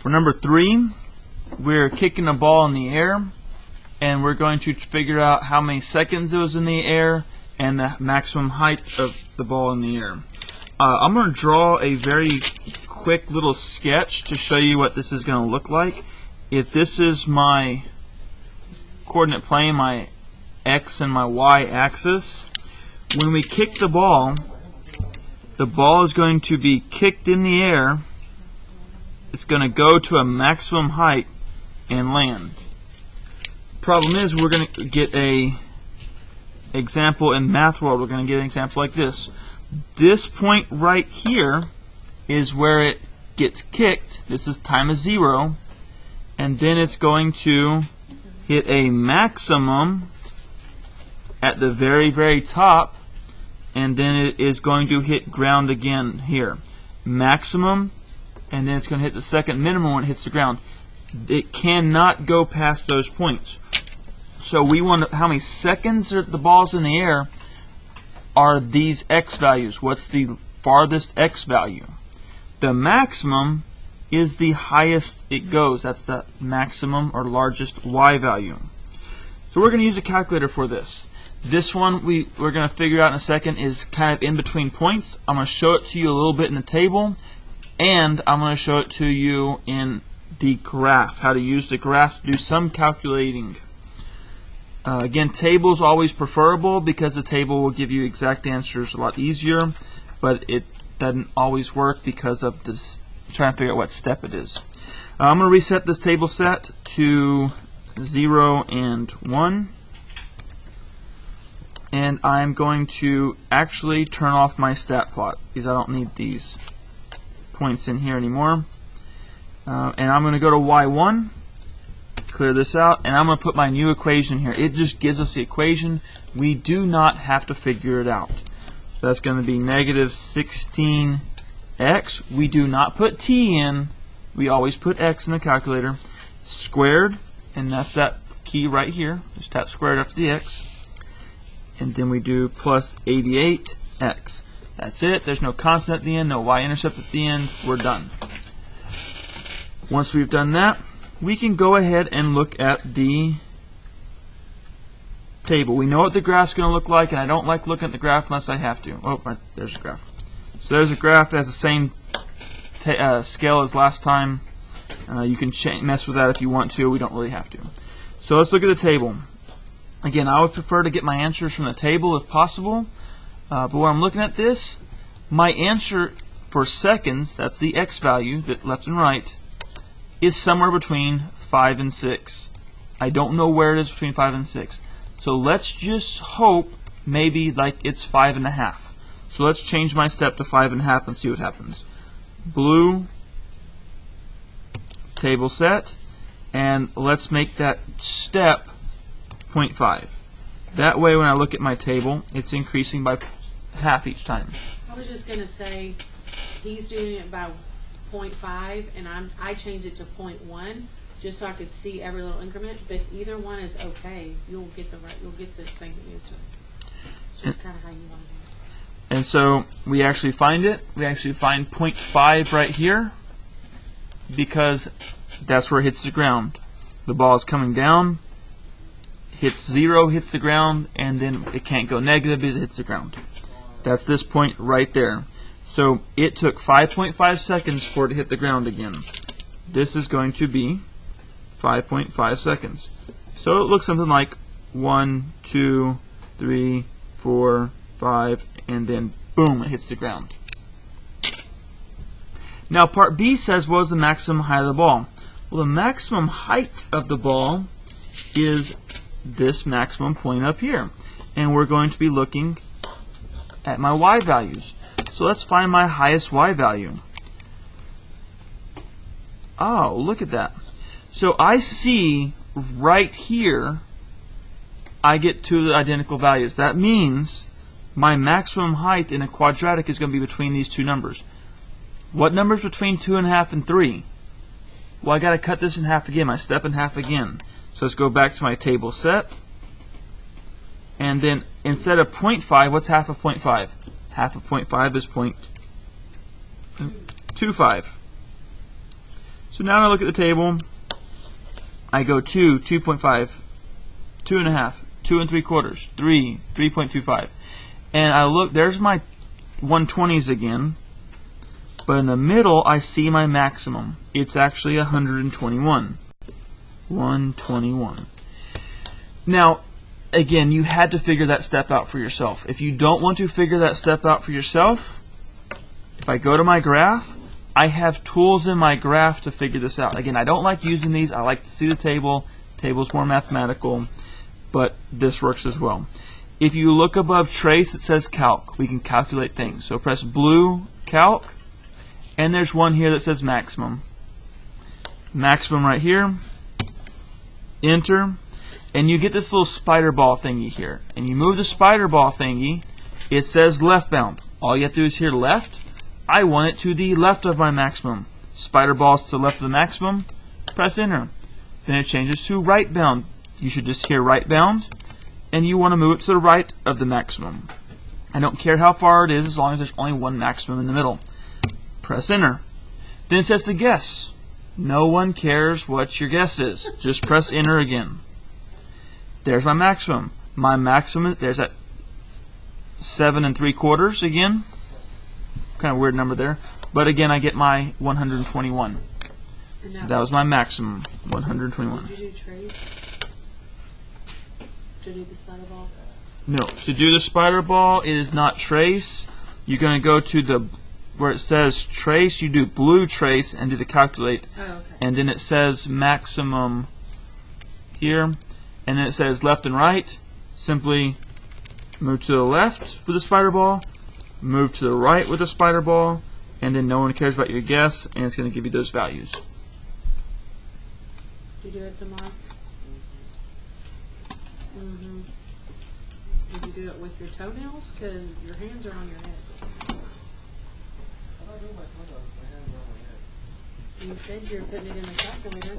For number 3, we're kicking a ball in the air, and we're going to figure out how many seconds it was in the air and the maximum height of the ball in the air. I'm going to draw a very quick little sketch to show you what this is going to look like. If this is my coordinate plane, my X and my Y axis, when we kick the ball is going to be kicked in the air. It's going to go to a maximum height and land. Problem is, we're going to get a example in Math World. We're going to get an example like this. This point right here is where it gets kicked. This is time is 0, and then it's going to hit a maximum at the very, very top, and then it is going to hit ground again here. Maximum, and then it's going to hit the second minimum when it hits the ground. It cannot go past those points. So we want to, how many seconds the ball's in the air are these X values. What's the farthest X value? The maximum is the highest it goes. That's the maximum or largest Y value. So we're going to use a calculator for this. This one we're going to figure out in a second is kind of in between points. I'm going to show it to you a little bit in the table, and I'm going to show it to you in the graph, how to use the graph to do some calculating. Again, table is always preferable because the table will give you exact answers a lot easier, but it doesn't always work because of this trying to figure out what step it is. I'm going to reset this table set to 0 and 1, and I'm going to actually turn off my stat plot because I don't need these points in here anymore. And I'm going to go to Y1, clear this out, and I'm going to put my new equation here. It just gives us the equation. We do not have to figure it out. So that's going to be negative 16x. We do not put t in. We always put x in the calculator. Squared, and that's that key right here. Just tap squared after the x. And then we do plus 88x. That's it. There's no constant at the end, no y-intercept at the end. We're done. Once we've done that, we can go ahead and look at the table. We know what the graph's going to look like, and I don't like looking at the graph unless I have to. Oh, there's a graph. So there's a graph that has the same scale as last time. You can mess with that if you want to. We don't really have to. So let's look at the table. Again, I would prefer to get my answers from the table if possible. But when I'm looking at this, my answer for seconds, that's the x value, that left and right, is somewhere between 5 and 6. I don't know where it is between 5 and 6. So let's just hope maybe like it's 5.5. So let's change my step to 5.5 and see what happens. Blue table set, and let's make that step 0.5. That way when I look at my table, it's increasing by half each time. I was just going to say he's doing it by 0.5 and I changed it to 0.1 just so I could see every little increment, but either one is okay. You'll get the same answer. It's just kind of how you want to do it. And so we actually find it. We actually find 0.5 right here because that's where it hits the ground. The ball is coming down, hits 0, hits the ground, and then it can't go negative because it hits the ground. That's this point right there. So it took 5.5 seconds for it to hit the ground again. This is going to be 5.5 seconds. So it looks something like 1, 2, 3, 4, 5, and then boom, it hits the ground. Now part B says what is the maximum height of the ball? Well, the maximum height of the ball is this maximum point up here. And we're going to be looking at my y values. So let's find my highest y value. Oh, look at that. So I see right here I get two identical values. That means my maximum height in a quadratic is going to be between these two numbers. What number is between 2.5 and 3? Well, I got to cut this in half again, my step in half again. So let's go back to my table set. And then instead of 0.5, what's half of 0.5? Half of 0.5 is 0.25. So now I look at the table. I go 2, 2.5, 2.5, 2 3/4, 3, 3.25. And I look, there's my 120s again. But in the middle, I see my maximum. It's actually 121. 121. Now, again, you had to figure that step out for yourself. If you don't want to figure that step out for yourself, if I go to my graph, I have tools in my graph to figure this out. Again, I don't like using these. I like to see the table. Table's more mathematical, but this works as well. If you look above trace, it says calc. We can calculate things. So press blue, calc, and there's one here that says maximum. Maximum right here. Enter. And you get this little spider ball thingy here. And you move the spider ball thingy, it says left bound. All you have to do is here left. I want it to the left of my maximum. Spider ball's to the left of the maximum. Press enter. Then it changes to right bound. You should just hear right bound. And you want to move it to the right of the maximum. I don't care how far it is as long as there's only one maximum in the middle. Press enter. Then it says to guess. No one cares what your guess is. Just press enter again. There's my maximum. My maximum, there's that 7 3/4 again. Kind of weird number there. But again, I get my 121. That was my maximum, 121. Did you do trace? To do the spider ball? No, to do the spider ball, it is not trace. You're going to go to the where it says trace. You do blue trace and do the calculate. Oh, okay. And then it says maximum here. And then it says left and right. Simply move to the left with the spider ball, move to the right with the spider ball, and then no one cares about your guess, and it's going to give you those values. Did you do it tomorrow? Mm-hmm. Did you do it with your toenails? Because your hands are on your head. You said you were putting it in the calculator.